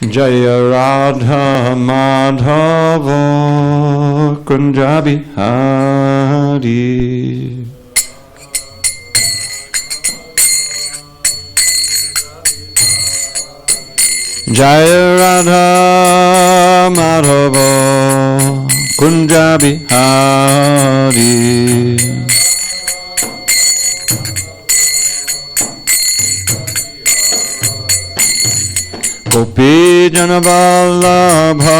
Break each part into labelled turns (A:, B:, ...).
A: Jaya Radha Madhava Kunja Bihari. Jaya Radha Madhava Kunja Bihari. Gopi Janavallabha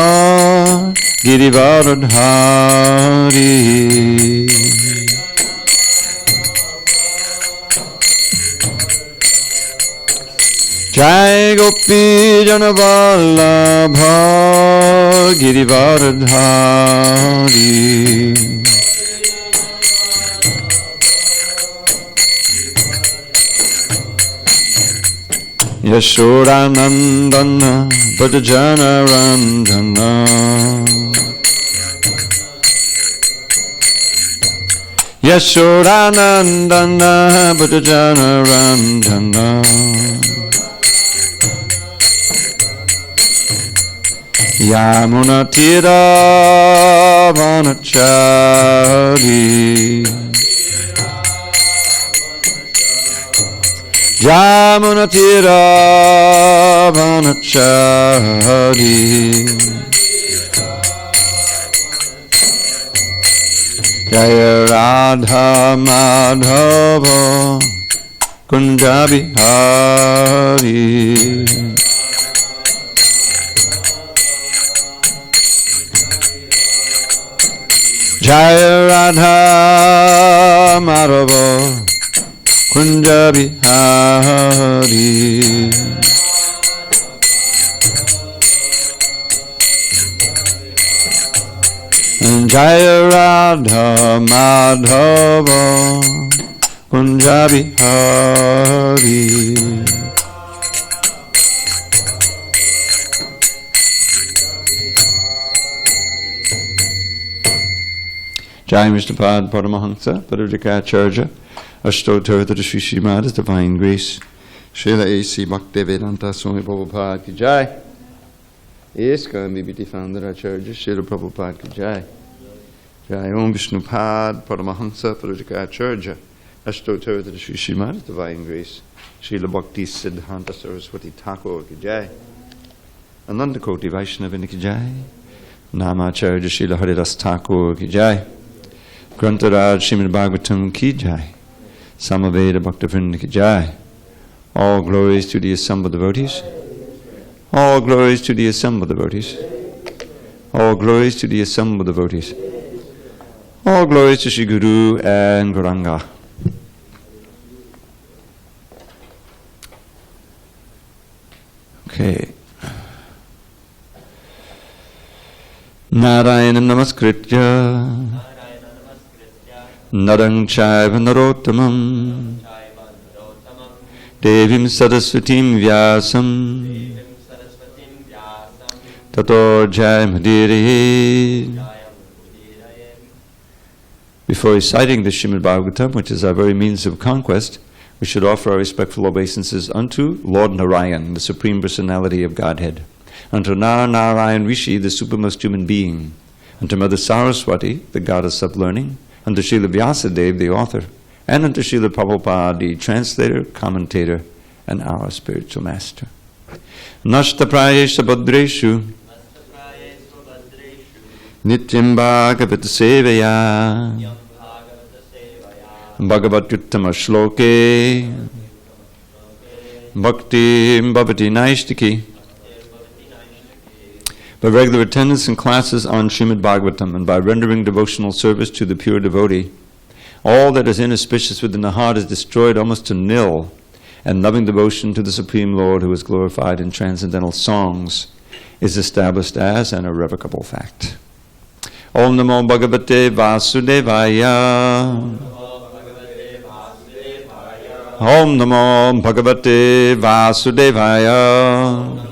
A: Girivaradhari. Jai Gopi Janavallabha Girivaradhari. Yashodanandana Bhajana Randana. Yashodanandana Bhajana Randana. Yamuna Tira Vanachari. Yamuna Tira Vanachari. Jaya Radha Madhava Kunja Bihari. Jaya Radha Madhava Kunja Bihari. Jaya Radha Madhava Kunja Bihari. Jai Vishnupad Paramahansa Parivadikacharya Ashtottara Sri Srimad His Divine Grace Srila A.C. Bhaktivedanta Swami Prabhupada Ki Jai. ISKCON BBT Founder Acharya Srila Prabhupada Ki Jai. Jai Om Vishnupad Paramahansa Parivadikacharya Ashtottara Sri Srimad His Divine Grace Srila Bhakti Siddhanta Saraswati Thakur Ki Jai. Ananda Koti Vaishnavini Ki Jai. Namacharya Srila Haridas Thakur Ki Jai. Grantaraj Srimad Bhagavatam Ki Jai. Samaveda Bhaktavrinda Ki Jai. All glories to the assembled devotees. All glories to the assembled devotees. All glories to the assembled devotees. All glories to Shri Guru and Gauranga. Okay. Narayanam Namaskritya Narang Chaiva Narottamam Devim Saraswatim Vyasam Tato Jayamudiraye. Before reciting the Srimad Bhagavatam, which is our very means of conquest, we should offer our respectful obeisances unto Lord Narayan, the Supreme Personality of Godhead, unto Narayan Rishi, the supermost human being, unto Mother Saraswati, the goddess of learning, unto Srila Vyasadeva, the author, and unto Srila Prabhupada, the translator, commentator, and our spiritual master. Nashta prayesha badreshu nityam bhagavata sevaya bhagavatyuttama shloke bhakti bhavati naishtiki. By regular attendance in classes on Srimad Bhagavatam and by rendering devotional service to the pure devotee, all that is inauspicious within the heart is destroyed almost to nil, and loving devotion to the Supreme Lord, who is glorified in transcendental songs, is established as an irrevocable fact. Om Namo Bhagavate Vasudevaya. Om Namo Bhagavate Vasudevaya.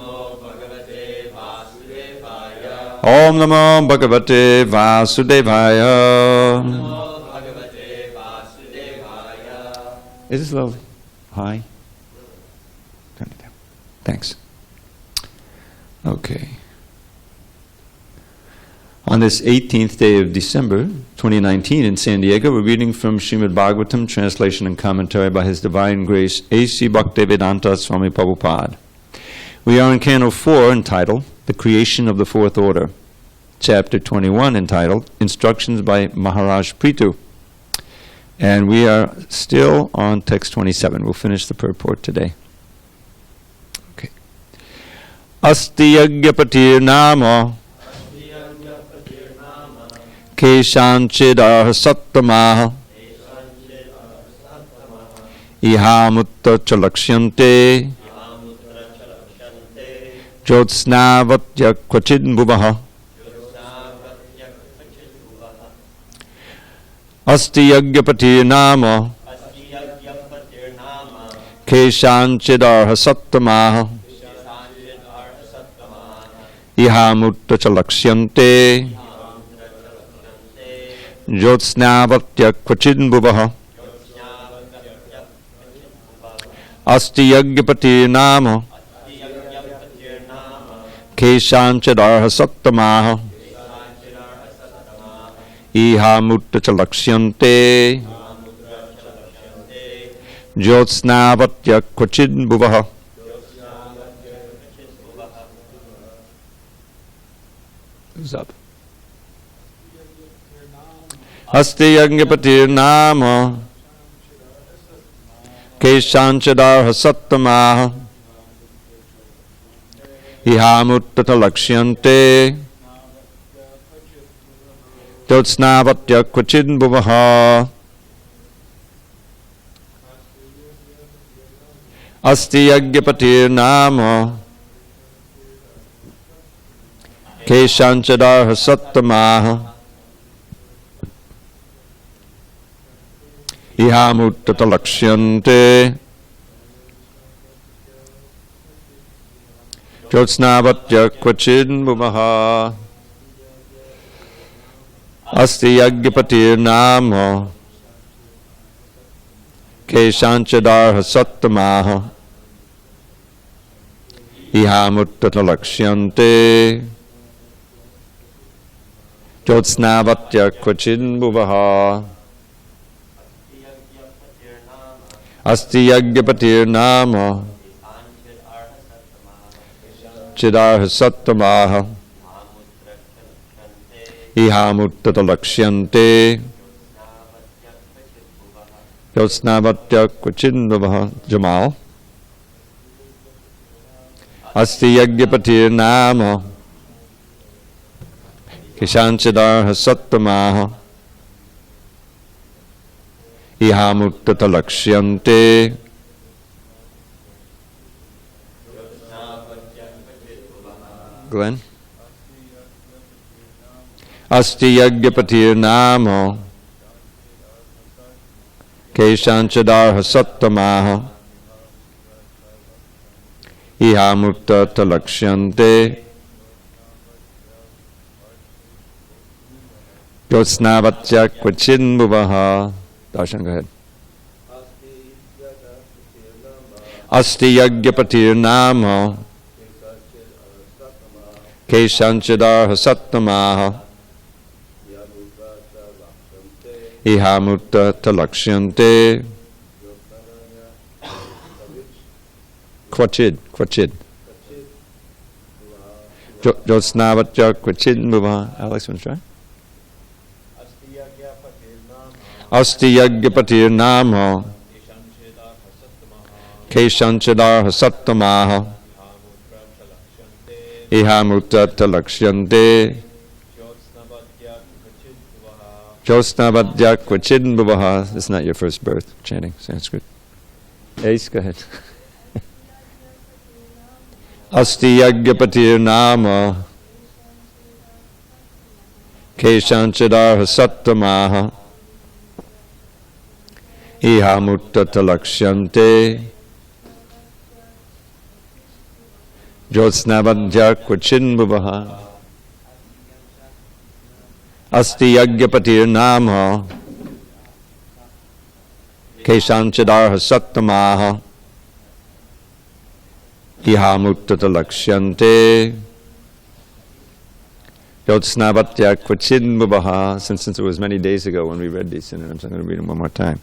A: Om Namo Bhagavate Vasudevaya. Is this lovely? High? Turn it down. Thanks. Okay. On this 18th day of December, 2019 in SanDiego, we're reading from Srimad Bhagavatam, translation and commentary by His Divine Grace, A.C. Bhaktivedanta Swami Prabhupada. We are in Canto 4 entitled, The Creation of the Fourth Order, Chapter 21 entitled, Instructions by Maharaj Prithu. And we are still on text 27. We'll finish the purport today. Okay. Asti yagyapatir nama keshanchidah sattamaha ihamutta chalaksyante jyotsnavatya kvachid bhuvaha asti yagyapatir nama keshanchidah sattamaha ihamutta chalaksyante jyotsnavatya kvachid bhuvaha asti yagyapatir nama keshanchidah sattamaha ihamutta chalaksyante jyotsnavatya kvachid bhuvaha. Who's up? Asti yagyapatir nama keshanchidah sattamaha ihamutta chalaksyante jyotsnavatya kvachid bhuvaha. Asti yagyapatir nama keshanchidah sattamaha ihamutta chalaksyante jyotsnavatya kvachid bhuvaha. Asti yagyapatir nama keshanchidah sattamaha ihamutta chalaksyante jyotsnavatya kvachid bhuvaha. Asti yagyapatir nama chidah sattamaha ihamutta chalaksyante jyotsnavatya kvachid bhuvaha. Jamal. Asti yagyapatir nama keshanchidah sattamaha ihamutta chalaksyante Glenn. Asti yagyapatir nama keshanchidah sattamaha ihamutta chalaksyante jyotsnavatya kvachid bhuvaha. Darshan, go ahead. Asti yagyapatir nama keshanchidah sattamaha ihamutta chalaksyante kvachid jyotsnavatya kvachid bhuvaha. Alex, want to try? Asti yagyapatir nama keshanchidah sattamaha ihamutta chalaksyante jyotsnavatya kvachid bhuvaha. It's not your first birth chanting Sanskrit. Ace, go ahead. Asti yagyapatir nama keshanchidah sattamaha ihamutta chalaksyante jyotsnavatya kvachid bhuvaha. Asti yagyapatir nama keshanchidah sattamaha ihamutta chalaksyante Yotsnavatya kvachidmubaha. Since it was many days ago when we read these synonyms, I'm going to read them one more time.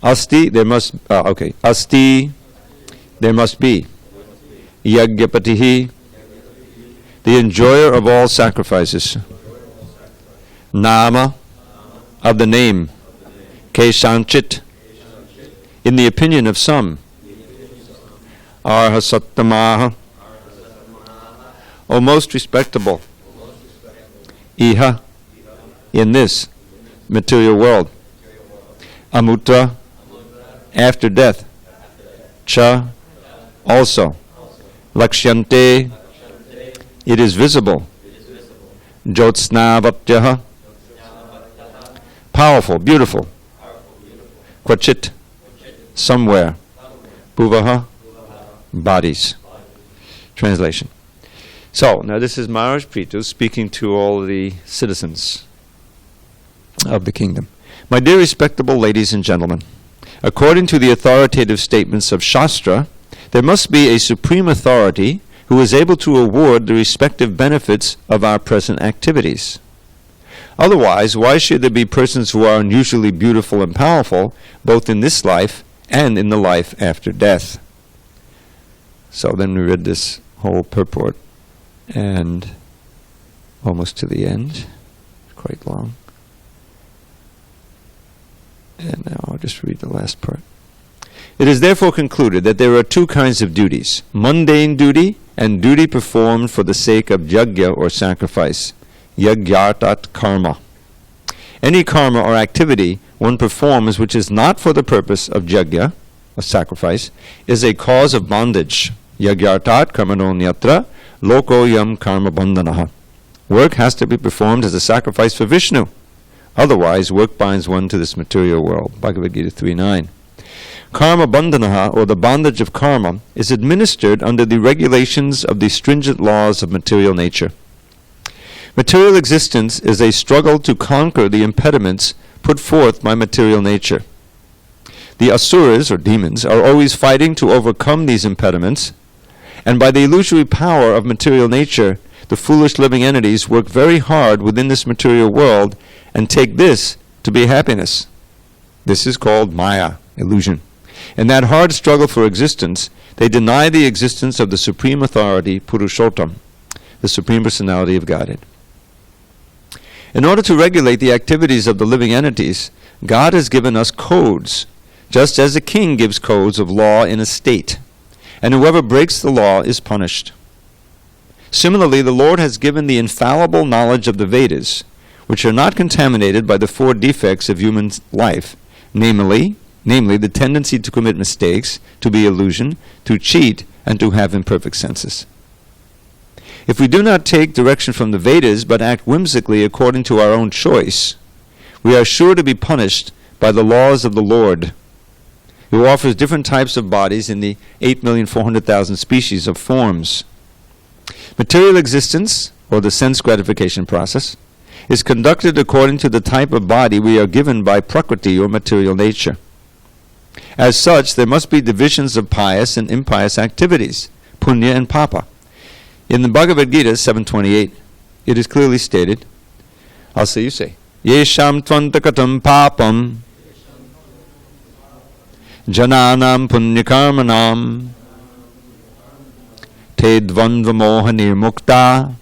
A: Asti, there must, Asti, there must be. Yagyapatihi, the enjoyer of all sacrifices. Nama, of the name. Keshanchit, in the opinion of some. Arhasattamaha, O most respectable. Iha, in this material world. Amutta, after death. Cha, also. Lakshante, it is visible. Jyotsnavatyaha, powerful, beautiful. Kvachit, somewhere. Bhuvaha, bodies. Translation. So, now this is Maharaj Prithu speaking to all the citizens of the kingdom. My dear respectable ladies and gentlemen, according to the authoritative statements of Shastra, there must be a supreme authority who is able to award the respective benefits of our present activities. Otherwise, why should there be persons who are unusually beautiful and powerful, both in this life and in the life after death? So then we read this whole purport, and almost to the end, quite long. And now I'll just read the last part. It is therefore concluded that there are two kinds of duties, mundane duty and duty performed for the sake of yajna or sacrifice, yagyartat karma. Any karma or activity one performs which is not for the purpose of yajna, a sacrifice, is a cause of bondage. Yagyartat karmano nyatra loko yam karma bandhanaha. Work has to be performed as a sacrifice for Vishnu. Otherwise, work binds one to this material world. Bhagavad Gita 3.9. Karma bandhanaha, or the bondage of karma, is administered under the regulations of the stringent laws of material nature. Material existence is a struggle to conquer the impediments put forth by material nature. The asuras, or demons, are always fighting to overcome these impediments, and by the illusory power of material nature, the foolish living entities work very hard within this material world and take this to be happiness. This is called Maya, illusion. In that hard struggle for existence, they deny the existence of the supreme authority, Purushottam, the Supreme Personality of Godhead. In order to regulate the activities of the living entities, God has given us codes, just as a king gives codes of law in a state, and whoever breaks the law is punished. Similarly, the Lord has given the infallible knowledge of the Vedas, which are not contaminated by the four defects of human life, namely the tendency to commit mistakes, to be illusion, to cheat, and to have imperfect senses. If we do not take direction from the Vedas but act whimsically according to our own choice, we are sure to be punished by the laws of the Lord, who offers different types of bodies in the 8,400,000 species of forms. Material existence, or the sense gratification process, is conducted according to the type of body we are given by Prakriti, or material nature. As such, there must be divisions of pious and impious activities, punya and papa. In the Bhagavad Gita 7.28, it is clearly stated, I'll say you say, Yesham tvantakatam papam jananam punyakarmanam te dvandvamoha nirmukta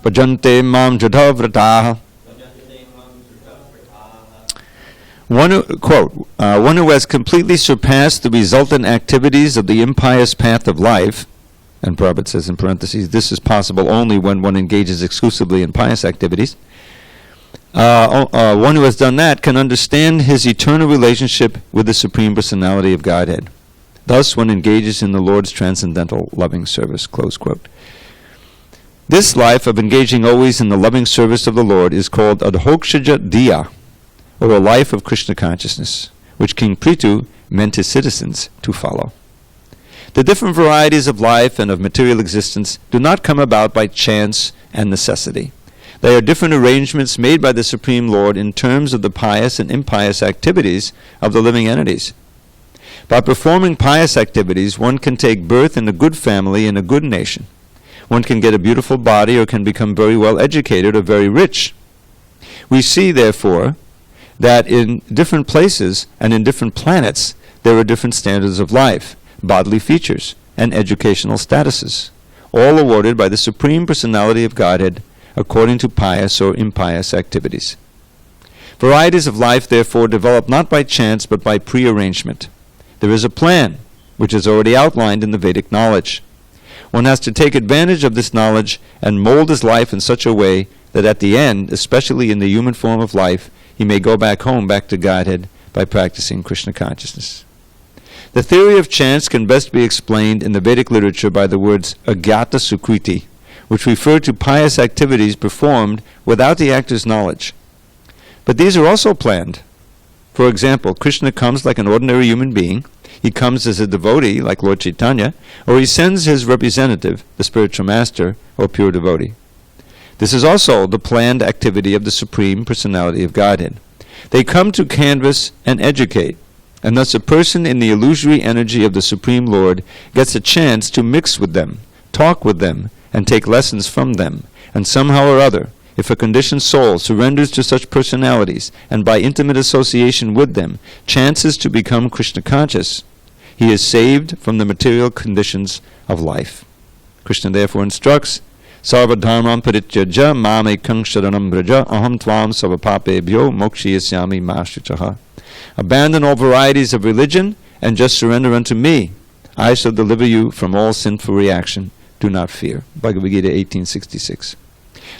A: bhajante mam jadhavrataha. One who has completely surpassed the resultant activities of the impious path of life, and Prabhupada says in parentheses, this is possible only when one engages exclusively in pious activities. One who has done that can understand his eternal relationship with the Supreme Personality of Godhead. Thus, one engages in the Lord's transcendental loving service, close quote. This life of engaging always in the loving service of the Lord is called Adhokshaja Diya, or a life of Krishna consciousness, which King Prithu meant his citizens to follow. The different varieties of life and of material existence do not come about by chance and necessity. They are different arrangements made by the Supreme Lord in terms of the pious and impious activities of the living entities. By performing pious activities, one can take birth in a good family in a good nation. One can get a beautiful body or can become very well educated or very rich. We see, therefore, that in different places and in different planets, there are different standards of life, bodily features, and educational statuses, all awarded by the Supreme Personality of Godhead according to pious or impious activities. Varieties of life, therefore, develop not by chance but by prearrangement. There is a plan, which is already outlined in the Vedic knowledge. One has to take advantage of this knowledge and mold his life in such a way that at the end, especially in the human form of life, he may go back home, back to Godhead, by practicing Krishna consciousness. The theory of chance can best be explained in the Vedic literature by the words agyata sukriti, which refer to pious activities performed without the actor's knowledge. But these are also planned. For example, Krishna comes like an ordinary human being, he comes as a devotee like Lord Chaitanya, or he sends his representative, the spiritual master, or pure devotee. This is also the planned activity of the Supreme Personality of Godhead. They come to canvass and educate, and thus a person in the illusory energy of the Supreme Lord gets a chance to mix with them, talk with them, and take lessons from them, and somehow or other, if a conditioned soul surrenders to such personalities, and by intimate association with them, chances to become Krishna conscious, he is saved from the material conditions of life. Krishna therefore instructs, Sarva dharmam parityaja mamekang sharanam braja aham tvam savapapebhyo mokshiyasyami mashuchaha. Abandon all varieties of religion and just surrender unto me. I shall deliver you from all sinful reaction. Do not fear. Bhagavad Gita 1866.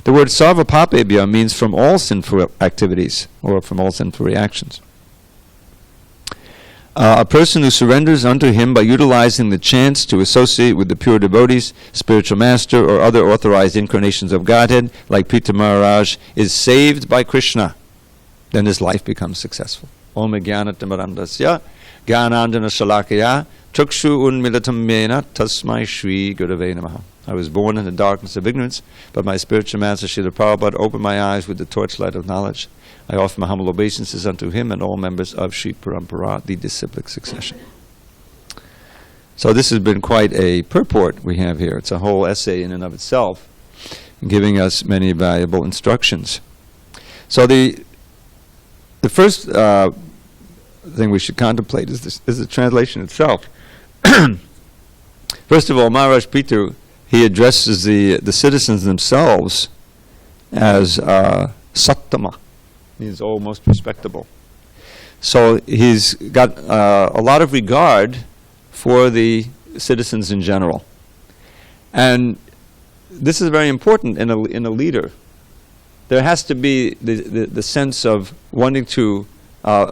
A: The word sarvapapebhya means from all sinful activities or from all sinful reactions. A person who surrenders unto him by utilizing the chance to associate with the pure devotees, spiritual master, or other authorized incarnations of Godhead, like Pritha Maharaj, is saved by Krishna. Then his life becomes successful. Om jnanatimirandasya jnanandjana shalakaya chakshu unmilatam mena tasmai shri gurave namaha. I was born in the darkness of ignorance, but my spiritual master Srila Prabhupada opened my eyes with the torchlight of knowledge. I offer my humble obeisances unto him and all members of Sri Parampara, the disciplic succession. So this has been quite a purport we have here. It's a whole essay in and of itself, giving us many valuable instructions. So the first thing we should contemplate is the translation itself. First of all, Maharaj Prithu, he addresses the citizens themselves as sattama, means most respectable. So he's got a lot of regard for the citizens in general. And this is very important in a leader. There has to be the sense of wanting to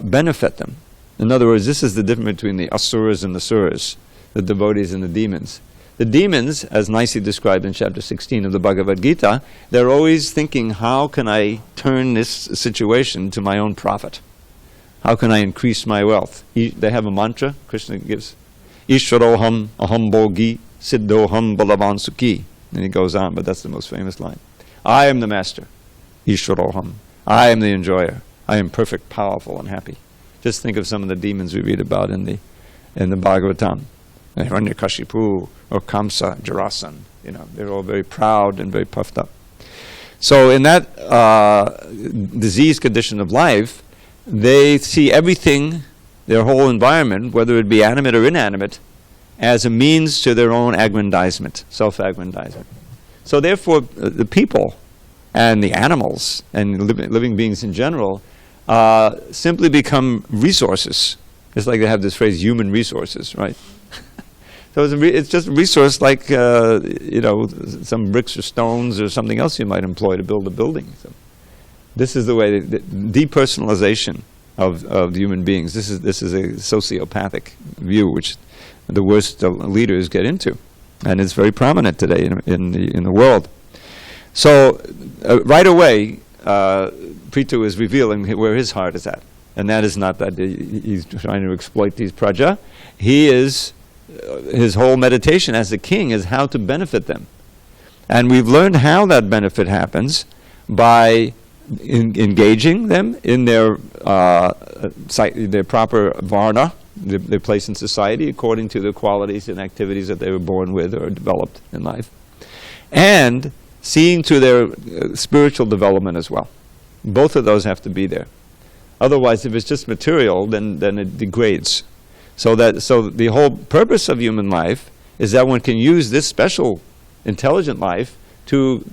A: benefit them. In other words, this is the difference between the asuras and the suras, the devotees and the demons. The demons, as nicely described in chapter 16 of the Bhagavad Gita, they're always thinking, how can I turn this situation to my own profit? How can I increase my wealth? They have a mantra, Krishna gives, Ishvaroham aham bhogi siddhoham balavan sukhi. And he goes on, but that's the most famous line. I am the master, Ishvaroham. I am the enjoyer. I am perfect, powerful, and happy. Just think of some of the demons we read about in the Bhagavatam. Hiranyakashipu or Kamsa, Jarasan, they're all very proud and very puffed up. So in that disease condition of life, they see everything, their whole environment, whether it be animate or inanimate, as a means to their own aggrandizement, self-aggrandizement. So therefore, the people and the animals and living beings in general simply become resources. It's like they have this phrase, human resources, right? So it's just a resource like, some bricks or stones or something else you might employ to build a building. So this is the way, the depersonalization of human beings. This is a sociopathic view, which the worst leaders get into. And it's very prominent today in the world. So right away, Prithu is revealing where his heart is at. And that is not that he's trying to exploit these praja. His whole meditation as a king is how to benefit them. And we've learned how that benefit happens by engaging them in their proper varna, their place in society, according to the qualities and activities that they were born with or developed in life. and seeing to their spiritual development as well. Both of those have to be there. Otherwise, if it's just material, then it degrades. So the whole purpose of human life is that one can use this special intelligent life to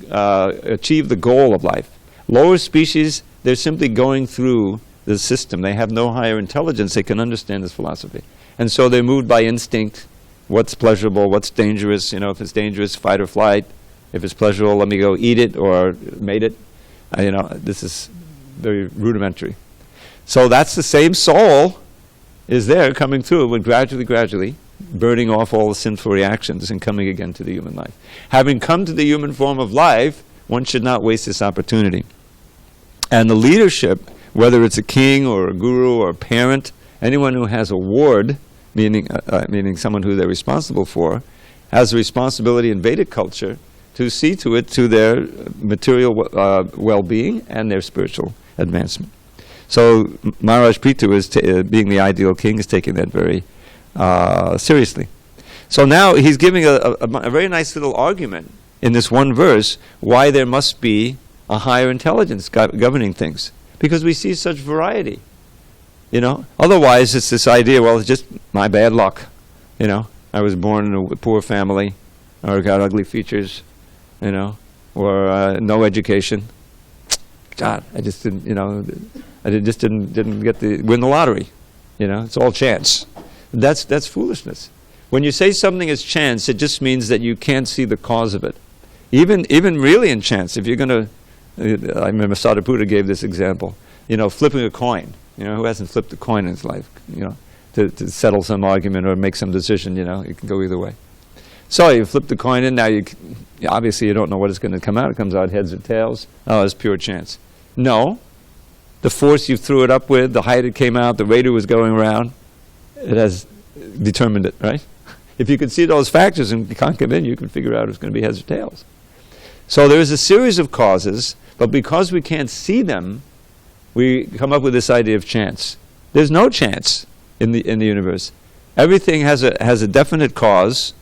A: achieve the goal of life. Lower species, they're simply going through the system. They have no higher intelligence. They can understand this philosophy. And so they're moved by instinct. What's pleasurable, what's dangerous. If it's dangerous, fight or flight. If it's pleasurable, let me go eat it or mate it. This is very rudimentary. So that's the same soul is there coming through, but gradually burning off all the sinful reactions and coming again to the human life. Having come to the human form of life, one should not waste this opportunity. And the leadership, whether it's a king or a guru or a parent, anyone who has a ward, meaning someone who they're responsible for, has a responsibility in Vedic culture to see to it to their material well-being and their spiritual advancement. So Maharaj Prithu, being the ideal king, is taking that very seriously. So now he's giving a very nice little argument in this one verse why there must be a higher intelligence governing things. Because we see such variety. Otherwise it's this idea, well, it's just my bad luck. I was born in a poor family, or got ugly features, or no education. God, I just didn't, didn't get win the lottery. It's all chance. That's foolishness. When you say something is chance, it just means that you can't see the cause of it. Even really in chance, if you're going to, I remember Sadhaputta gave this example, flipping a coin. Who hasn't flipped a coin in his life, to settle some argument or make some decision, it can go either way. So you flip the coin in, now obviously you don't know what is going to come out. It comes out heads or tails. Oh, it's pure chance. No. The force you threw it up with, the height it came out, the rate it was going around, it has determined it, right? If you can see those factors and can't come in, you can figure out if it's going to be heads or tails. So there is a series of causes, but because we can't see them, we come up with this idea of chance. There's no chance in the universe. Everything has a definite cause,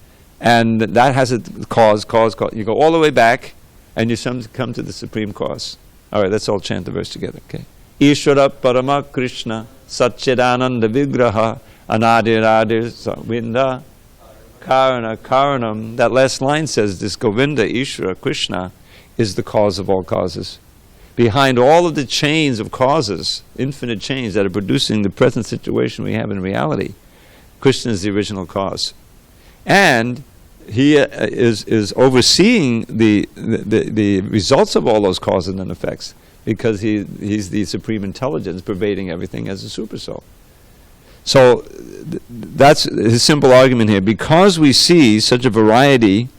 A: and that has a cause. You go all the way back, and you come to the supreme cause. All right, let's all chant the verse together. Okay. Ishvara Parama Krishna Satchidananda Vigraha Anadiradir Vinda Karana Karanam. That last line says this Govinda, Ishvara, Krishna is the cause of all causes. Behind all of the chains of causes, infinite chains that are producing the present situation we have in reality, Krishna is the original cause. And he is overseeing the results of all those causes and effects, because he's the supreme intelligence pervading everything as a supersoul. So that's his simple argument here. Because we see such a variety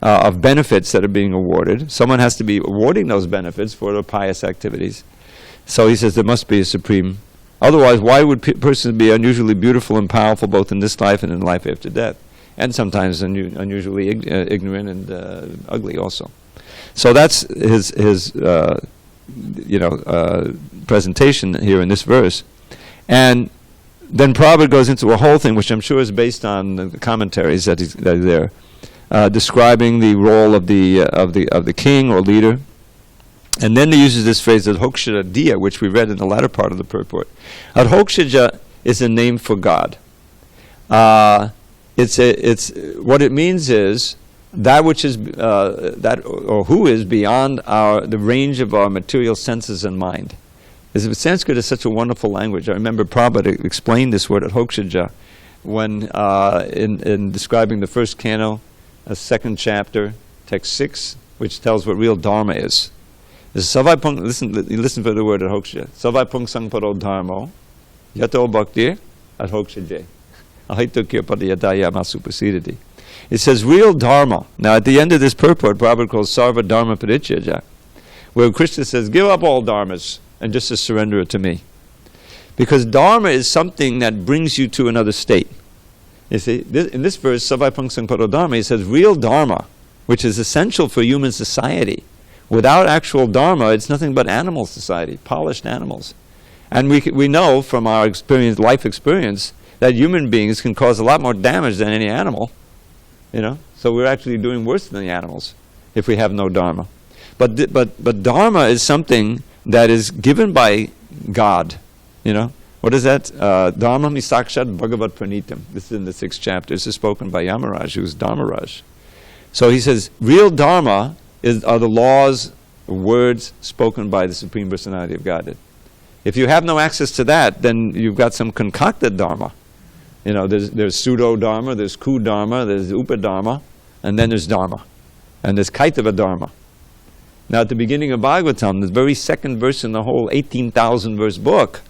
A: of benefits that are being awarded, someone has to be awarding those benefits for their pious activities. So he says there must be a supreme. Otherwise, why would persons be unusually beautiful and powerful both in this life and in life after death? And sometimes unusually ignorant and ugly also. So that's his presentation here in this verse. And then Prabhupada goes into a whole thing, which I'm sure is based on the commentaries that are there, describing the role of the king or leader. And then he uses this phrase, Adhokshaja Diya, which we read in the latter part of the purport. Adhokshaja is a name for God. It's what it means is that which is who is beyond the range of our material senses and mind. Sanskrit is such a wonderful language. I remember Prabhupada explained this word Adhokshaja when in describing the first canto, second chapter, text 6, which tells what real dharma is. Listen for the word Adhokshaja. Savai pung sang paro dharmo yato bhaktir adhokshaje. It says real dharma. Now at the end of this purport, Prabhupada calls sarva dharma parityajya, where Krishna says, give up all dharmas and just to surrender it to me. Because dharma is something that brings you to another state. You see, in this verse, savai pung sang paro dharma, he says real dharma, which is essential for human society. Without actual dharma, it's nothing but animal society, polished animals. And we know from our life experience, that human beings can cause a lot more damage than any animal, So we're actually doing worse than the animals. if we have no dharma. But dharma is something that is given by God. What is that? Dharma mi sakshat bhagavat pranitam. This is in the 6th chapter. This is spoken by Yamaraj, who's Dharmaraj. So he says, real dharma are the laws, words spoken by the Supreme Personality of Godhead. If you have no access to that, then you've got some concocted dharma. There's pseudo-dharma, there's ku-dharma, there's upa-dharma, and then there's dharma. And there's kaitava dharma. Now at the beginning of Bhagavatam, the very second verse in the whole 18,000 verse book,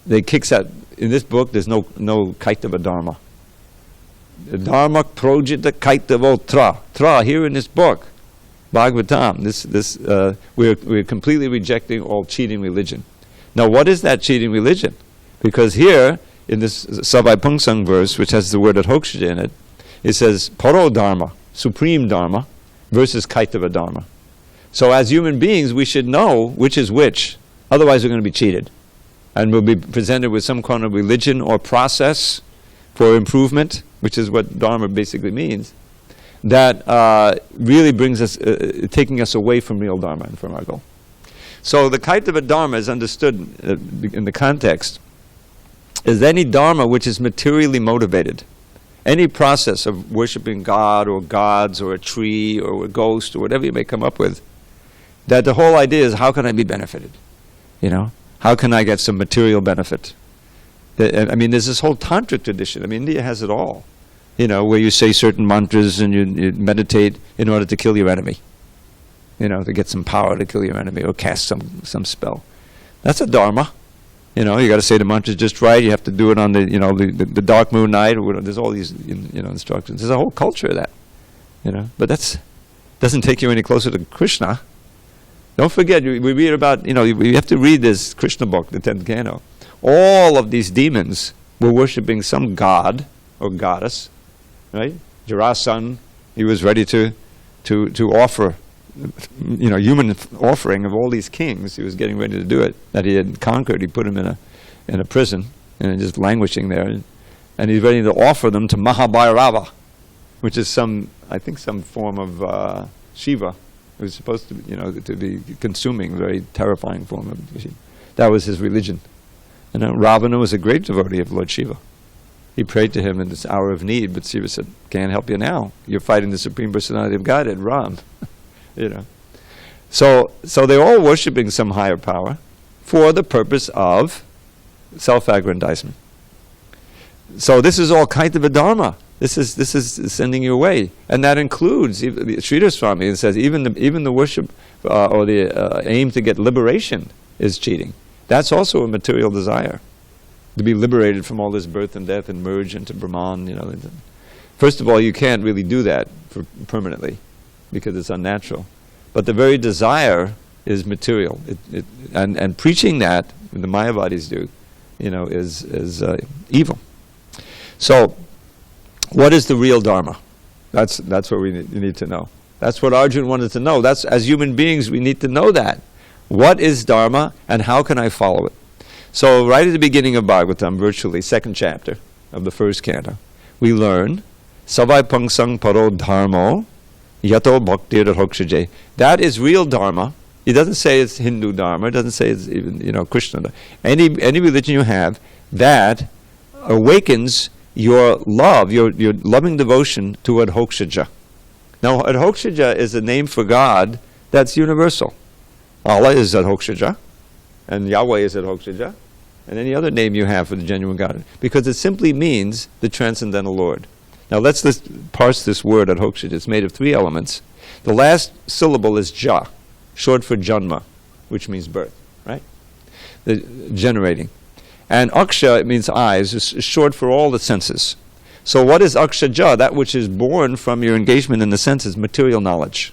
A: they kicks out, in this book there's no kaitava dharma. Dharma projita kaitavo tra, here in this book, Bhagavatam, we're completely rejecting all cheating religion. Now what is that cheating religion? Because here, in this Savai Pungsang verse, which has the word adhokshaja in it, it says paro dharma, supreme dharma, versus kaitava dharma. So as human beings, we should know which is which. Otherwise we're going to be cheated. And we'll be presented with some kind of religion or process for improvement, which is what dharma basically means, that really brings us, taking us away from real dharma and from our goal. So the kaitava dharma is understood in the context as any dharma which is materially motivated. Any process of worshipping God or gods or a tree or a ghost or whatever you may come up with, that the whole idea is, how can I be benefited? How can I get some material benefit? There's this whole tantric tradition. India has it all. Where you say certain mantras and you meditate in order to kill your enemy. To get some power to kill your enemy or cast some spell. That's a dharma. You got to say the mantras just right. You have to do it on the dark moon night. There's all these instructions. There's a whole culture of that. But that doesn't take you any closer to Krishna. Don't forget, we read about, we have to read this Krishna book, the 10th canto. All of these demons were worshipping some god or goddess, right? Jarasan, he was ready to offer, human offering of all these kings. He was getting ready to do it, that he had conquered. He put him in a prison, and just languishing there. And he's ready to offer them to Mahabhairava, which is some form of Shiva. It was supposed to be consuming, very terrifying form of Shiva. That was his religion. And Ravana was a great devotee of Lord Shiva. He prayed to him in this hour of need, but Shiva said, "Can't help you now. You're fighting the Supreme Personality of Godhead, Ram." So they're all worshipping some higher power for the purpose of self-aggrandizement. So this is all kaitava dharma. This is sending you away, and that includes Sridhar Swami. It says even the worship or the aim to get liberation is cheating. That's also a material desire, to be liberated from all this birth and death and merge into Brahman. First of all, you can't really do that permanently because it's unnatural. But the very desire is material, and preaching that, the Mayavadis do, is evil. So, what is the real dharma? That's what we need to know. That's what Arjuna wanted to know. As human beings, we need to know that. What is dharma, and how can I follow it? So, right at the beginning of Bhagavatam, virtually 2nd chapter of the 1st canto, we learn Savai Pangsang Paro Dharmo Yato Bhakti Hokshaje. That is real dharma. He doesn't say it's Hindu dharma. It doesn't say it's even Krishna dharma. Any religion you have that awakens your love, your loving devotion to Adhokshaja. Now, Adhokshaja is a name for God that's universal. Allah is Adhokshaja, and Yahweh is Adhokshaja, and any other name you have for the genuine God, because it simply means the transcendental Lord. Now, let's parse this word Adhokshaja. It's made of 3 elements. The last syllable is Ja, short for Janma, which means birth, right? The generating. And Aksha, it means eyes, is short for all the senses. So what is Akshaja? That which is born from your engagement in the senses, material knowledge.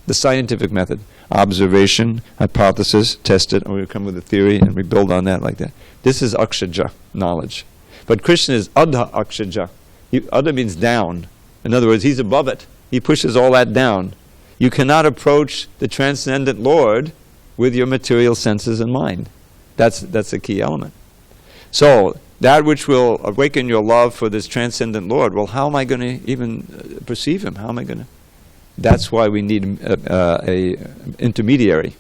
A: The scientific method. Observation, hypothesis, test it, and we come with a theory, and we build on that like that. This is Akshaja, knowledge. But Krishna is Adha Akshaja. Adha means down. In other words, he's above it. He pushes all that down. You cannot approach the transcendent Lord with your material senses and mind. That's a key element. So, that which will awaken your love for this transcendent Lord, well, how am I going to even perceive him? How am I going to That's why we need a intermediary.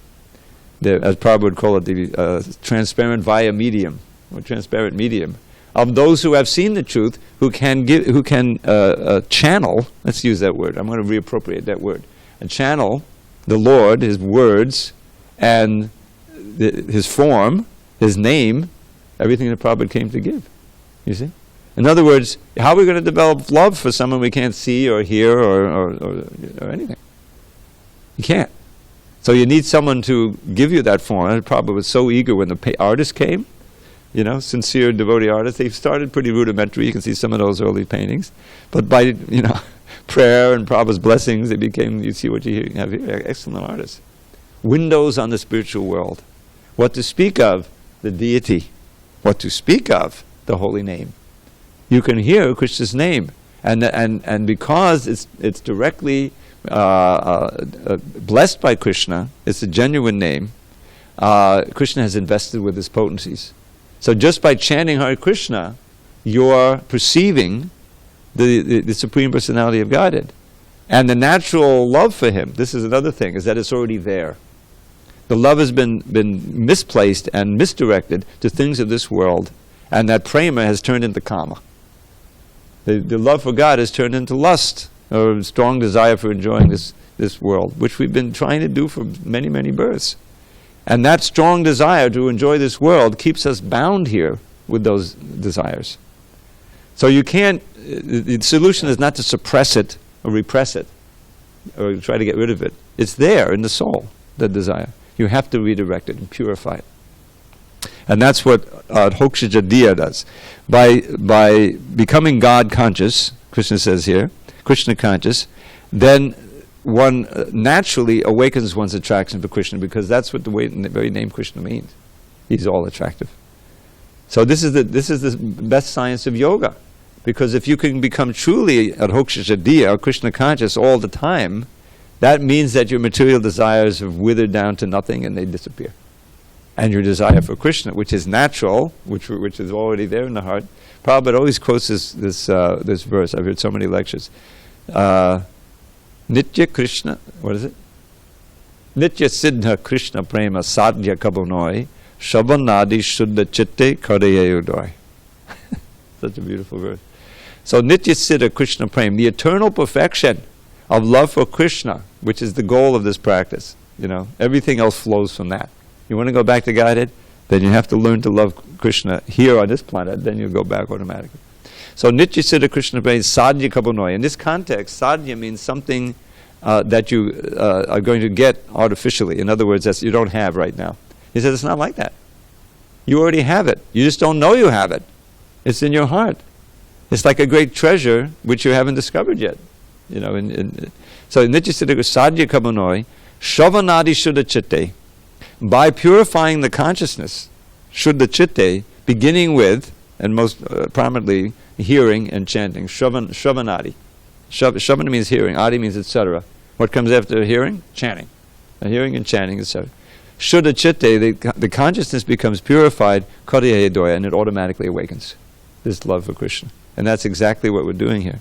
A: As Prabhupada would call it, the transparent via medium, or transparent medium, of those who have seen the truth, who can channel. Let's use that word. I'm going to reappropriate that word. And channel the Lord, His words, and His form, His name, everything that Prabhupada came to give. You see? In other words, how are we going to develop love for someone we can't see or hear or anything? You can't. So you need someone to give you that form. And Prabhupada was so eager when the artists came, sincere devotee artists. They started pretty rudimentary. You can see some of those early paintings. But by, prayer and Prabhupada's blessings, they became, you see what you have here, excellent artists. Windows on the spiritual world. What to speak of? The deity. What to speak of? The holy name. You can hear Krishna's name. And because it's directly blessed by Krishna, it's a genuine name, Krishna has invested with his potencies. So just by chanting Hare Krishna, you're perceiving the Supreme Personality of Godhead. And the natural love for Him, this is another thing, is that it's already there. The love has been misplaced and misdirected to things of this world, and that prema has turned into kama. The love for God has turned into lust, or a strong desire for enjoying this world, which we've been trying to do for many, many births. And that strong desire to enjoy this world keeps us bound here with those desires. So you can't, the solution is not to suppress it or repress it or try to get rid of it. It's there in the soul, the desire. You have to redirect it and purify it. And that's what Hokshajadia does. By becoming God conscious, Krishna says here, Krishna conscious, then one naturally awakens one's attraction for Krishna, because that's what the very name Krishna means. He's all attractive. So this is the best science of yoga, because if you can become truly Hokshajadia, or Krishna conscious all the time, that means that your material desires have withered down to nothing and they disappear. And your desire for Krishna, which is natural, which is already there in the heart. Prabhupada always quotes this verse. I've heard so many lectures. Nitya Krishna, what is it? Nitya Siddha Krishna Prema Sadhya Kabonoi Shabanadi Shuddha Chitte Kadayayudoi. Such a beautiful verse. So Nitya Siddha Krishna Prema, the eternal perfection of love for Krishna, which is the goal of this practice. Everything else flows from that. You want to go back to Godhead? Then you have to learn to love Krishna here on this planet, then you'll go back automatically. So Nitya Siddha Krishna Prema Sadhya Kabonoi. In this context, sadhya means something that you are going to get artificially. In other words, that you don't have right now. He says it's not like that. You already have it. You just don't know you have it. It's in your heart. It's like a great treasure which you haven't discovered yet. So Nitya Siddha Sadhya Kabonoi Shavanadi Shuddha Chitte. By purifying the consciousness, Shuddha Chitte, beginning with, and most prominently, hearing and chanting, Shravanadi. Shravana means hearing, Adi means etc. What comes after hearing? Chanting. Hearing and chanting, etc. Shuddha Chitte, the consciousness becomes purified, Kadayayudaya, and it automatically awakens this love for Krishna. And that's exactly what we're doing here.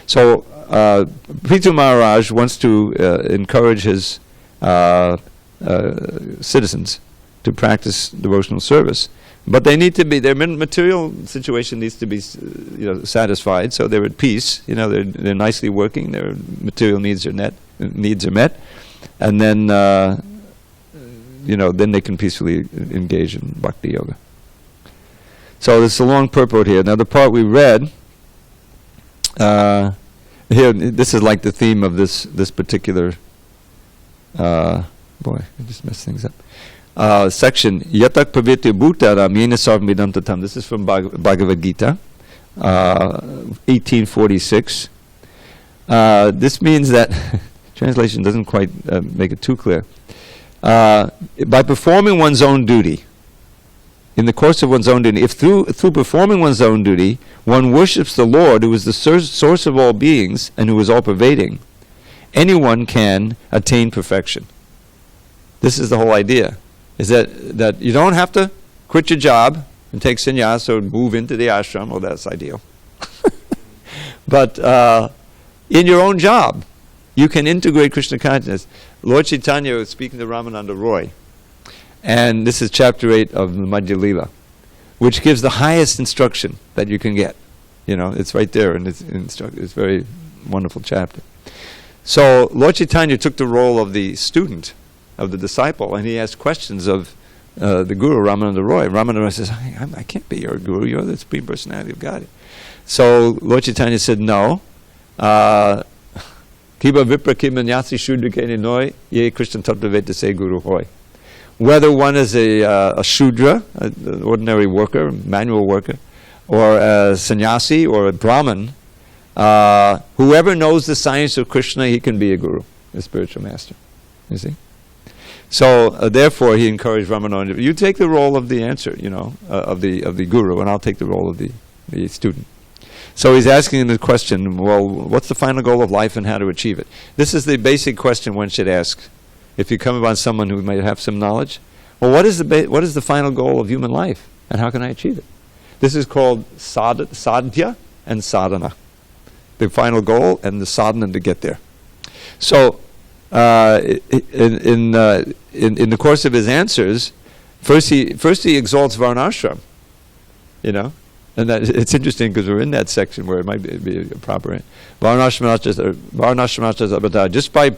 A: So, Prithu Maharaj wants to encourage his citizens to practice devotional service, but they need to be, their material situation needs to be satisfied, so they're at peace. They're nicely working, their material needs are met, and then then they can peacefully engage in bhakti yoga. So there's a long purport here. Now the part we read here, this is like the theme of this particular boy, I just messed things up. Section Yatak Pavitri Bhutaram Yena Sarvamidam Tatam. This is from Bhagavad Gita, 1846. This means that translation doesn't quite make it too clear. By performing one's own duty, in the course of one's own duty, if through performing one's own duty, one worships the Lord, who is the source of all beings and who is all pervading, anyone can attain perfection. This is the whole idea, is that you don't have to quit your job and take sannyas or move into the ashram. Well, that's ideal. But in your own job, you can integrate Krishna consciousness. Lord Chaitanya was speaking to Ramananda Roy, and this is chapter 8 of the Madhya Lila, which gives the highest instruction that you can get. It's right there, and it's a very wonderful chapter. So Lord Chaitanya took the role of the student, of the disciple, and he asked questions of the Guru, Ramananda Roy. Ramananda Roy says, I can't be your Guru, you're the Supreme Personality of God. So Lord Chaitanya said, no. Kiba vipra kimanyasi shudra noi ye Krishna tattva se Guru hoy. Whether one is a Shudra, an ordinary worker, manual worker, or a sannyasi or a Brahmin, whoever knows the science of Krishna, he can be a Guru, a spiritual master. You see? So therefore, he encouraged Ramananda, you take the role of the answer, of the Guru, and I'll take the role of the student. So he's asking him the question, well, what's the final goal of life and how to achieve it? This is the basic question one should ask. If you come upon someone who might have some knowledge, well, what is the final goal of human life, and how can I achieve it? This is called sadhya and sadhana, the final goal and the sadhana to get there. So, in the course of his answers, first he exalts varnashram, and that it's interesting because we're in that section where it might be a proper varnashram. Just by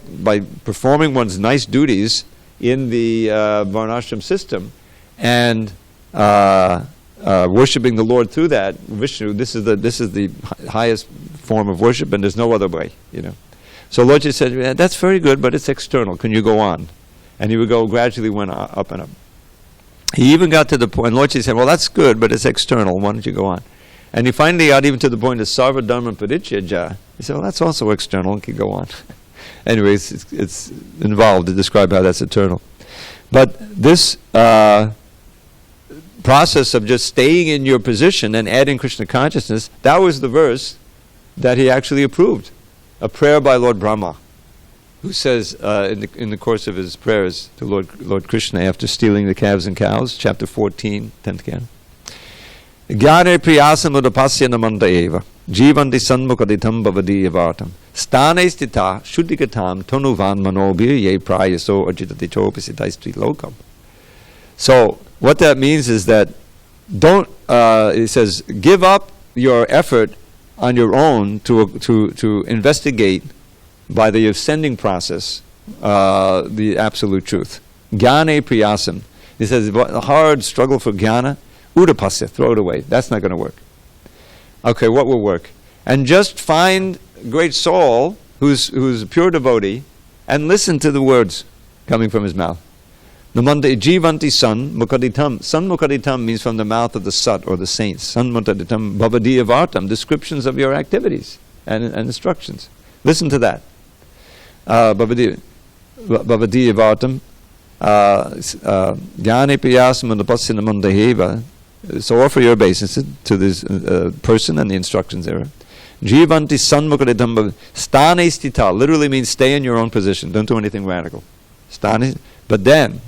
A: performing one's nice duties in the varnashram system and worshiping the Lord through that, Vishnu, this is the highest form of worship, and there's no other way, So Lord just said, yeah, that's very good, but it's external. Can you go on? And he would go gradually went up and up. He even got to the point, Lord said, well, that's good, but it's external. Why don't you go on? And he finally got even to the point of sarva dharma parityajya. He said, well, that's also external. And can go on. Anyways, it's involved to describe how that's eternal. But this process of just staying in your position and adding Krishna consciousness, that was the verse that he actually approved. A prayer by Lord Brahma, who says in the course of his prayers to Lord Krishna after stealing the calves and cows, chapter 14, 10th canto. Gyane priyasam udapasya namanda eva, jivanti sanmukaditam bhavadiyavartam, stane stita shuddhikatam tonuvan manobir ye prayaso ajitati chopisitaistri lokam. So, what that means is that it says, give up your effort on your own to investigate by the ascending process the absolute truth. Jnane priyasam. He says, a hard struggle for jnana, udapasya, throw it away. That's not going to work. Okay, what will work? And just find a great soul who's a pure devotee and listen to the words coming from his mouth. Namanda jivanti san mukaditam. San mukaditam means from the mouth of the sat or the saints. San mukaditam bhavadiyavartam, descriptions of your activities and instructions. Listen to that. Bhavadiyavartam. Jnane priyasam udapasya namanda eva. So offer your obeisance to this person and the instructions there. Jivanti sanmukaditam stane stita literally means stay in your own position. Don't do anything radical. Stane. But then,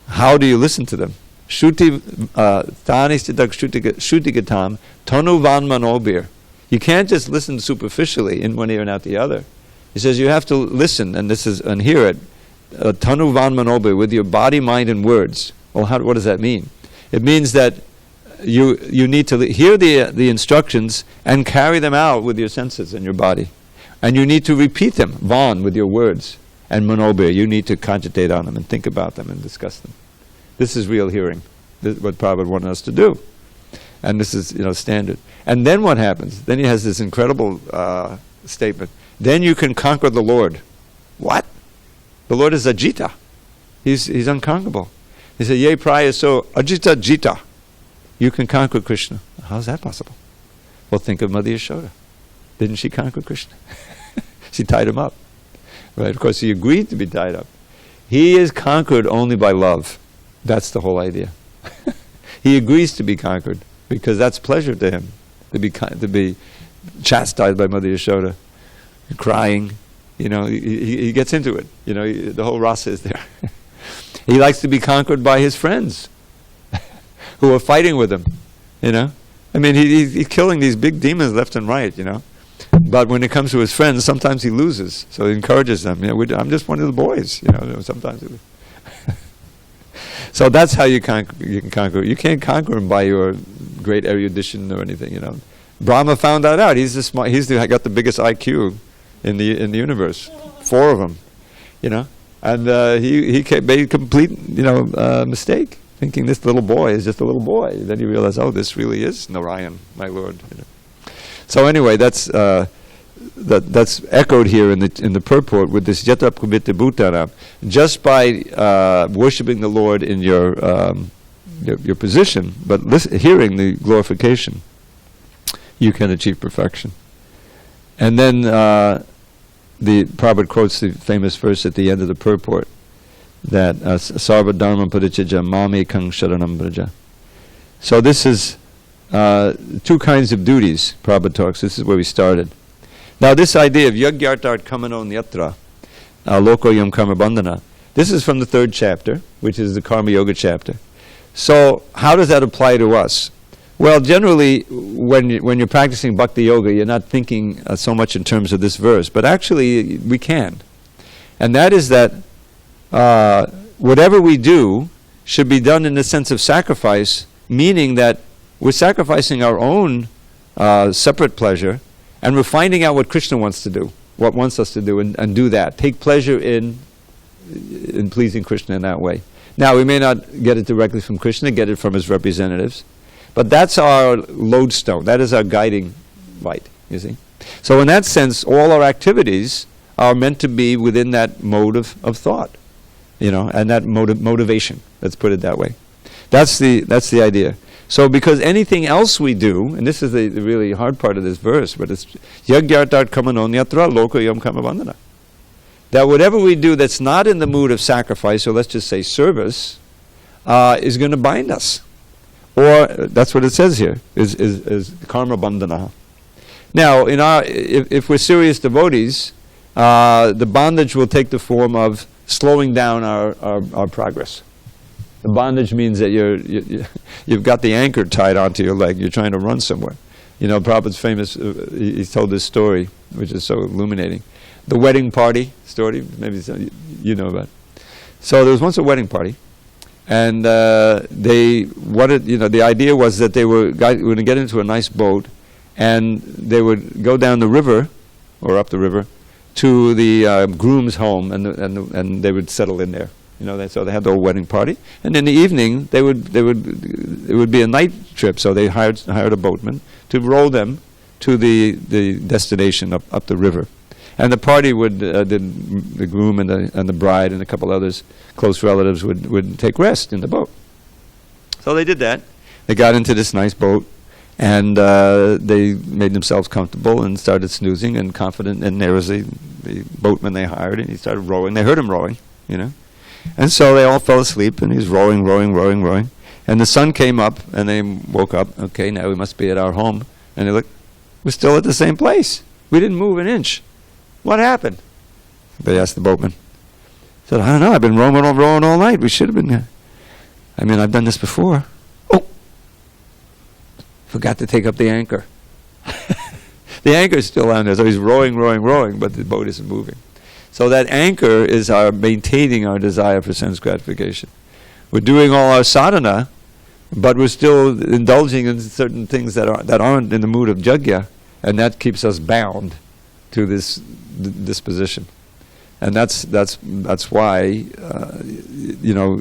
A: how do you listen to them? Shuti stane stita shutigatam tonu van manobir. You can't just listen superficially in one ear and out the other. He says you have to listen and hear it. Tanu van manobir, with your body, mind, and words. Well, what does that mean? It means that you need to hear the instructions and carry them out with your senses and your body. And you need to repeat them, van, with your words. And manobir, you need to cogitate on them and think about them and discuss them. This is real hearing. This is what Prabhupada wanted us to do. And this is, standard. And then what happens? Then he has this incredible statement. Then you can conquer the Lord. What? The Lord is Ajita. He's unconquerable. He said, Ye praya so Ajita Jita. You can conquer Krishna. How's that possible? Well, think of Mother Yashoda. Didn't she conquer Krishna? She tied him up. Right? Of course, he agreed to be tied up. He is conquered only by love. That's the whole idea. He agrees to be conquered because that's pleasure to him, to be chastised by Mother Yashoda, crying. He gets into it. The whole rasa is there. He likes to be conquered by his friends who are fighting with him. I mean, he's killing these big demons left and right. But when it comes to his friends, sometimes he loses. So he encourages them. I'm just one of the boys. Sometimes. So that's how you can conquer. You can't conquer him by your great erudition or anything. Brahma found that out. He's got the biggest IQ in the universe. 4 of them. And he made a complete mistake, thinking this little boy is just a little boy. Then he realized, oh, this really is Narayan, my Lord. So anyway, that's echoed here in the purport with this yata pravritti bhutana. Just by worshiping the Lord in your position, but hearing the glorification, you can achieve perfection. And then the Prabhupada quotes the famous verse at the end of the purport that sarva dharma parityajya mame kang sharanam braja. So this is 2 kinds of duties, Prabhupada talks. This is where we started. Now this idea of yagyartart kamano nyatra, loko yam karma bandhana, this is from the 3rd chapter, which is the Karma Yoga chapter. So how does that apply to us? Well, generally, when you're practicing Bhakti Yoga, you're not thinking so much in terms of this verse, but actually we can. And that is that whatever we do should be done in the sense of sacrifice, meaning that we're sacrificing our own separate pleasure, and we're finding out what Krishna wants to do, what wants us to do, and do that. Take pleasure in pleasing Krishna in that way. Now, we may not get it directly from Krishna, get it from his representatives, but that's our lodestone. That is our guiding light, you see. So in that sense, all our activities are meant to be within that mode of thought, and that motivation. Let's put it that way. That's the idea. So because anything else we do, and this is the really hard part of this verse, but it's yagyartart kamano nyatra loko yam karma bandhana. That whatever we do that's not in the mood of sacrifice, or let's just say service, is going to bind us. Or that's what it says here, is karma bandhana. Now, if we're serious devotees, the bondage will take the form of slowing down our progress. The bondage means that you've got the anchor tied onto your leg. You're trying to run somewhere. Prabhupada's famous, he told this story, which is so illuminating. The wedding party story, maybe you know about it. So there was once a wedding party, and they wanted, the idea was that they were going to get into a nice boat, and they would go down the river, or up the river, to the groom's home, and they would settle in there. So they had the whole wedding party, and in the evening it would be a night trip. So they hired a boatman to row them to the destination up the river, and the party the groom and the bride and a couple others close relatives would take rest in the boat. So they did that. They got into this nice boat, and they made themselves comfortable and started snoozing and confident. And there was the boatman they hired, and he started rowing. They heard him rowing, And so they all fell asleep, and he was rowing. And the sun came up, and they woke up. Okay, now we must be at our home. And they looked, we're still at the same place. We didn't move an inch. What happened? They asked the boatman. He said, I don't know, I've been rowing all night. We should have been there. I've done this before. Oh! Forgot to take up the anchor. The anchor is still on there, so he's rowing, but the boat isn't moving. So that anchor is maintaining our desire for sense gratification. We're doing all our sadhana, but we're still indulging in certain things that aren't in the mood of jagya, and that keeps us bound to this position. And that's why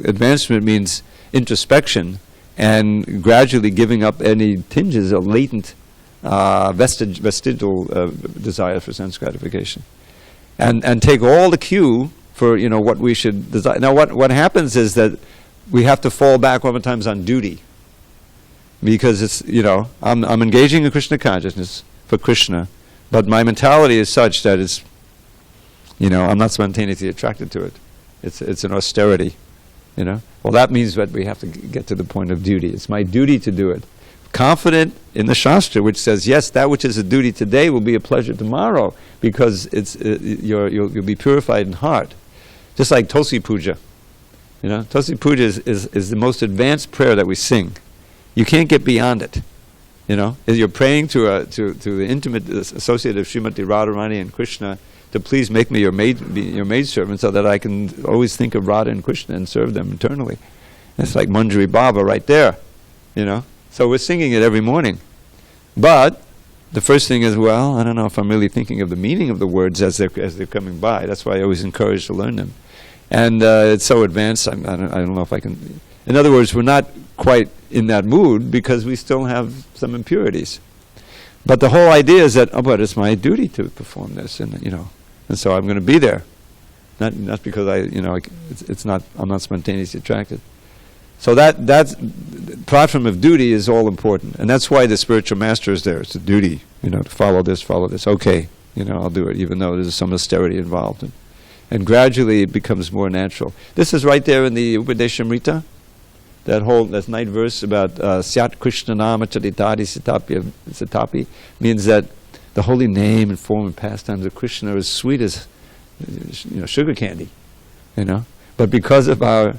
A: advancement means introspection and gradually giving up any tinges of latent vestigial desire for sense gratification. And take all the cue for what we should desire. Now what happens is that we have to fall back oftentimes on duty, because it's I'm engaging in Krishna consciousness for Krishna, but my mentality is such that it's I'm not spontaneously attracted to it. It's an austerity, Well, that means that we have to get to the point of duty. It's my duty to do it. Confident in the Shastra, which says, yes, that which is a duty today will be a pleasure tomorrow, because you'll be purified in heart. Just like Tosi Puja. Tosi Puja is the most advanced prayer that we sing. You can't get beyond it. You're praying to the intimate associate of Srimati Radharani and Krishna to please make me your maidservant so that I can always think of Radha and Krishna and serve them eternally. It's like Manjari Baba right there, So we're singing it every morning. But the first thing is, well, I don't know if I'm really thinking of the meaning of the words as they're coming by. That's why I always encourage to learn them. And it's so advanced, I don't know if I can... In other words, we're not quite in that mood because we still have some impurities. But the whole idea is that, but it's my duty to perform this, and so I'm going to be there. Not because I'm not spontaneously attracted. So that's platform of duty is all important, and that's why the spiritual master is there. It's a duty, to follow this. Okay, I'll do it, even though there's some austerity involved. And gradually it becomes more natural. This is right there in the Upadeshamrita. That night verse about Syat Krishna Nama Charitari Satapi means that the holy name and form and pastimes of Krishna are as sweet as sugar candy, But because of our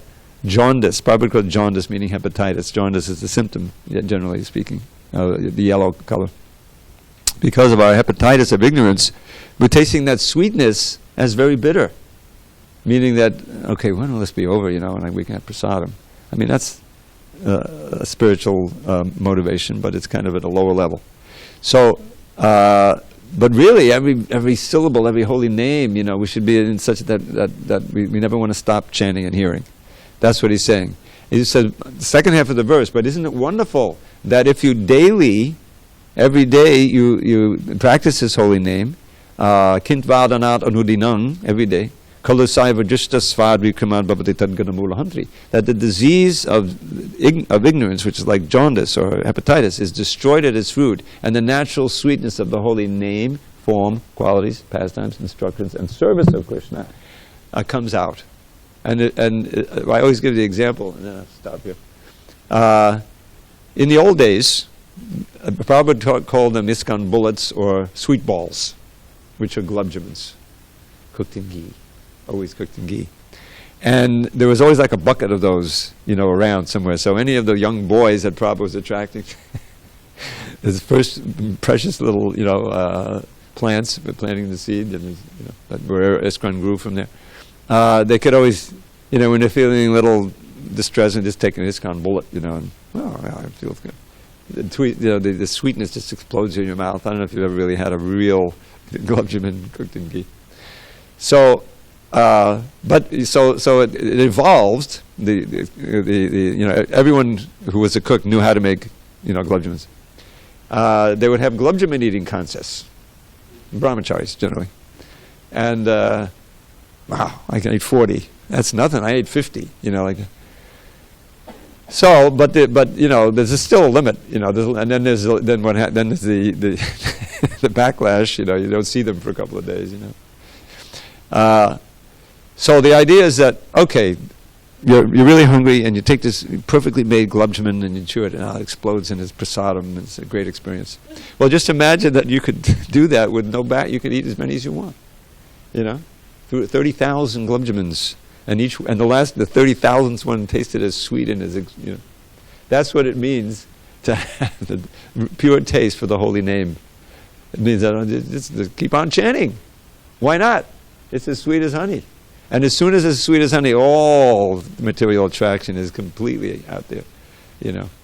A: jaundice, probably called jaundice meaning hepatitis. Jaundice is the symptom, generally speaking, the yellow color. Because of our hepatitis of ignorance, we're tasting that sweetness as very bitter, meaning that, okay, when will this be over, and we can have prasadam. I mean, that's a spiritual motivation, but it's kind of at a lower level. So, but really, every syllable, every holy name, we should be in such that we never want to stop chanting and hearing. That's what he's saying. He said, the second half of the verse, but isn't it wonderful that if you every day, you practice his holy name, kint vadanat anudinang, every day, that the disease of ignorance, which is like jaundice or hepatitis, is destroyed at its root, and the natural sweetness of the holy name, form, qualities, pastimes, instructions, and service of Krishna comes out. And I always give the example, and then I'll stop here. In the old days, Prabhupada called them ISKCON bullets or sweet balls, which are glubjamins, cooked in ghee. Always cooked in ghee. And there was always like a bucket of those, around somewhere. So any of the young boys that Prabhupada was attracting, his first precious little, plants, planting the seed, and where ISKCON grew from there. They could always, when they're feeling a little distressed, and just take an ISKCON bullet, and, it feels good. The sweetness just explodes in your mouth. I don't know if you've ever really had a real glubjamin cooked in ghee. So, so it evolved. Everyone who was a cook knew how to make, glubjamins. They would have glubjamin eating contests, brahmacharis generally, and wow, I can eat 40. That's nothing. I ate 50. So, but there's still a limit. And then there's the the backlash. You don't see them for a couple of days. So the idea is that, okay, you're really hungry and you take this perfectly made glubjamin and you chew it and it explodes in its prasadam. It's a great experience. Well, just imagine that you could do that with no back. You could eat as many as you want. 30,000 glubjamins, and the 30,000th one tasted as sweet and as That's what it means to have the pure taste for the holy name. It means that just keep on chanting. Why not? It's as sweet as honey. And as soon as it's as sweet as honey, all material attraction is completely out there.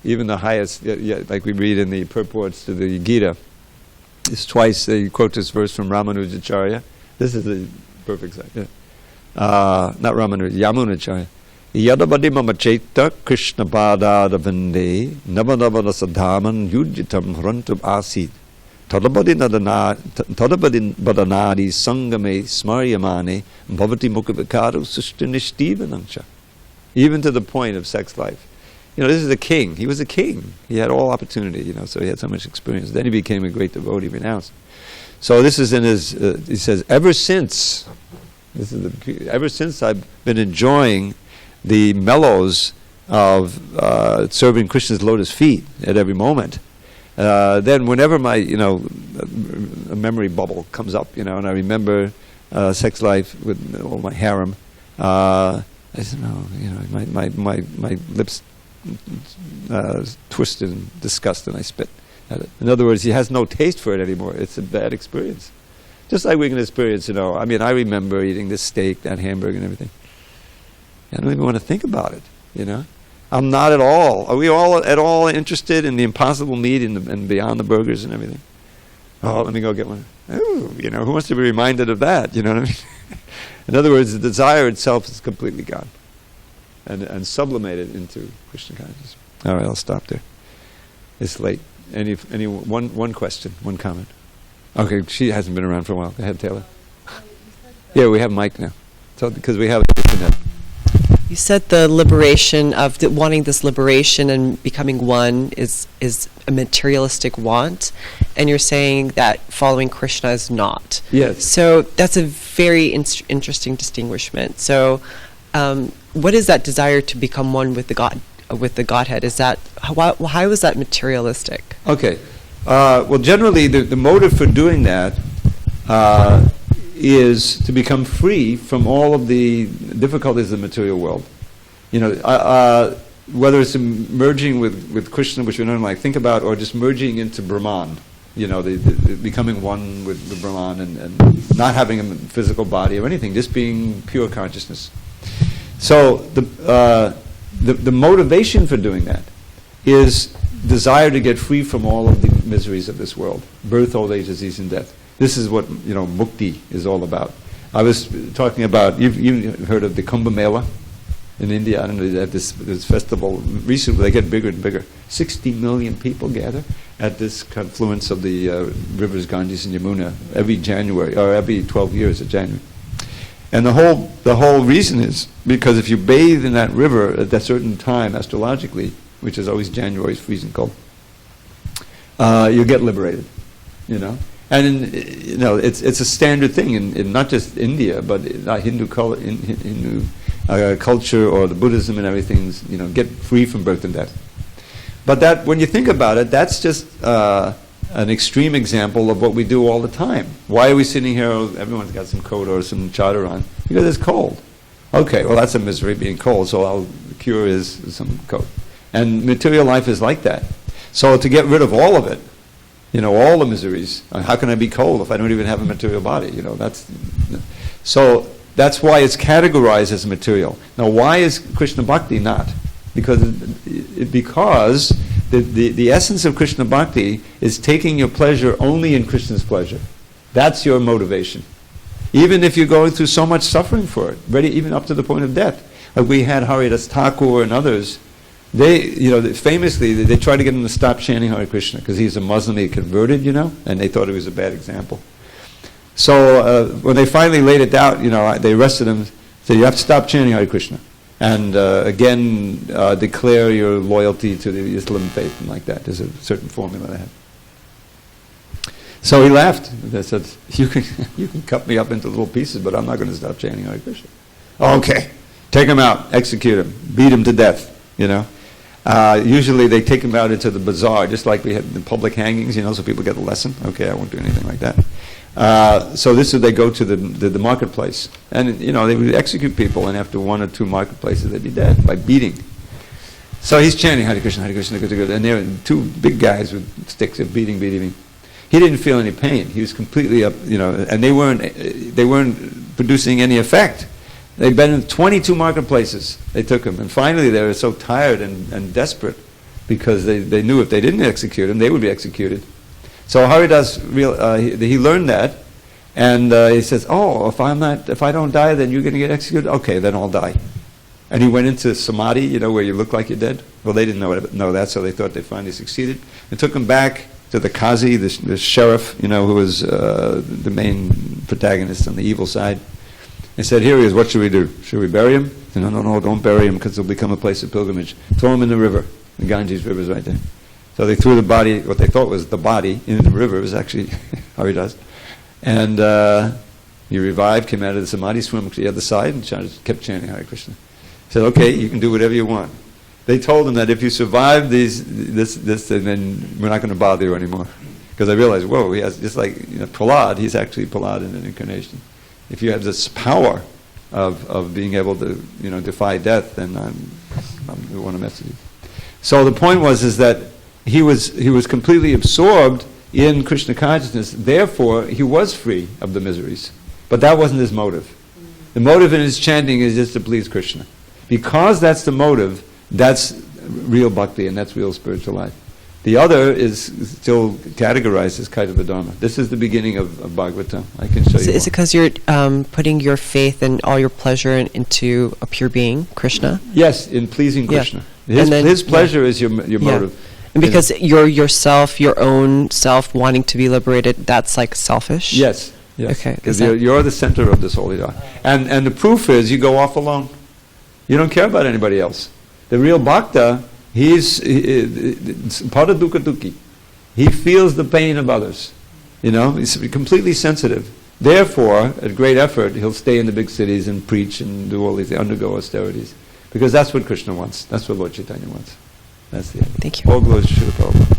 A: Even the highest, like we read in the purports to the Gita, it's twice they quote this verse from Ramanujacharya. This is the perfect side. Not Ramanujacharya, Yamunacharya. Yadabadi mama chaita Krishna pada davande navadavada sadhaman yujitam hrantum asid. Tadabadi badanadi sangame smaryamane bhavati mukhavikaru sustinishtivanancha. Even to the point of sex life. This is a king. He was a king. He had all opportunity, so he had so much experience. Then he became a great devotee, renounced. So this is in his, he says, ever since I've been enjoying the mellows of serving Krishna's lotus feet at every moment, then whenever my, a memory bubble comes up, and I remember sex life with all my harem, I said, no, my lips twisted in disgust and I spit, at it. In other words, he has no taste for it anymore. It's a bad experience. Just like we can experience, I mean, I remember eating this steak, that hamburger and everything. I don't even want to think about it, I'm not at all. Are we all at all interested in the impossible meat and beyond the burgers and everything? Oh, let me go get one. Ooh, who wants to be reminded of that? You know what I mean? In other words, the desire itself is completely gone and sublimated into Krishna consciousness. All right, I'll stop there. It's late. Any one question, one comment? Okay, she hasn't been around for a while. Go ahead, Taylor. Yeah, we have Mike now. So because we have internet.
B: You said the liberation of wanting this liberation and becoming one is a materialistic want, and you're saying that following Krishna is not.
A: Yes.
B: So that's a very interesting distinguishment. So, what is that desire to become one with the Godhead? Is that how is that materialistic?
A: Okay. Well, generally, the motive for doing that is to become free from all of the difficulties of the material world. Whether it's merging with Krishna, which we don't like think about, or just merging into Brahman, the becoming one with Brahman and not having a physical body or anything, just being pure consciousness. So the motivation for doing that is desire to get free from all of the miseries of this world, birth, old age, disease, and death. This is what mukti is all about. I was talking about, you've heard of the Kumbh Mela in India. I don't know, they have this festival. Recently, they get bigger and bigger. 60 million people gather at this confluence of the rivers Ganges and Yamuna every January, or every 12 years of January. And the whole reason is because if you bathe in that river at that certain time astrologically, which is always January, it's freezing cold, you get liberated, And it's a standard thing in not just India, but Hindu culture or the Buddhism and everything. Get free from birth and death. But that, when you think about it, that's just an extreme example of what we do all the time. Why are we sitting here? Everyone's got some coat or some chador on because it's cold. Okay, well that's a misery, being cold. So the cure is some coat. And material life is like that. So to get rid of all of it, all the miseries. How can I be cold if I don't even have a material body? So that's why it's categorized as material. Now, why is Krishna Bhakti not? Because the essence of Krishna Bhakti is taking your pleasure only in Krishna's pleasure. That's your motivation. Even if you're going through so much suffering for it, even up to the point of death. Like we had Haridas Thakur and others. They, famously, they tried to get him to stop chanting Hare Krishna because he's a Muslim, he converted, and they thought it was a bad example. So when they finally laid it out, they arrested him, said, you have to stop chanting Hare Krishna. And again, declare your loyalty to the Islam faith and like that. There's a certain formula they have. So he laughed. They said, you can cut me up into little pieces, but I'm not going to stop chanting Hare Krishna. Okay, take him out, execute him, beat him to death, Usually they take him out into the bazaar, just like we had the public hangings, so people get a lesson. Okay, I won't do anything like that. So they go to the marketplace. And, they would execute people, and after one or two marketplaces, they'd be dead by beating. So he's chanting Hare Krishna, Hare Krishna, Hare Krishna, and there were two big guys with sticks of beating. He didn't feel any pain. He was completely up, and they weren't producing any effect. They'd been in 22 marketplaces. They took him. And finally, they were so tired and desperate because they knew if they didn't execute him, they would be executed. So Haridas, he learned that. And he says, if I don't die, then you're going to get executed? Okay, then I'll die. And he went into samadhi, where you look like you're dead. Well, they didn't know that, so they thought they finally succeeded. They took him back to the Qazi, the sheriff, who was the main protagonist on the evil side. He said, here he is, what should we do? Should we bury him? He said, no, don't bury him because it'll become a place of pilgrimage. Throw him in the river. The Ganges River is right there. So they threw the body, what they thought was the body, in the river. It was actually Haridas. And he revived, came out of the samadhi, swam to the other side, and kept chanting Hare Krishna. He said, okay, you can do whatever you want. They told him that if you survive this, then we're not going to bother you anymore. Because I realized, whoa, he has, just like Prahlad, he's actually Prahlad in an incarnation. If you have this power of being able to defy death, then I want to mess with you. So the point is that he was completely absorbed in Krishna consciousness. Therefore, he was free of the miseries. But that wasn't his motive. The motive in his chanting is just to please Krishna. Because that's the motive, that's real bhakti and that's real spiritual life. The other is still categorized as Kaitava Dharma. This is the beginning of Bhagavatam. I can show you.
B: Is it because you're putting your faith and all your pleasure into a pure being, Krishna?
A: Yes, in pleasing Krishna.
B: Yeah.
A: His pleasure is your motive.
B: And because you're yourself, your own self wanting to be liberated, that's like selfish?
A: Yes.
B: Okay.
A: Because you're the center of this holy Dharma. And the proof is you go off alone. You don't care about anybody else. The real bhakta, he's paradukha dukhi. He feels the pain of others. He's completely sensitive. Therefore, at great effort, he'll stay in the big cities and preach and do all these, undergo austerities. Because that's what Krishna wants. That's what Lord Chaitanya wants. That's the end.
B: Thank you.
A: All glories to Srila Prabhupada.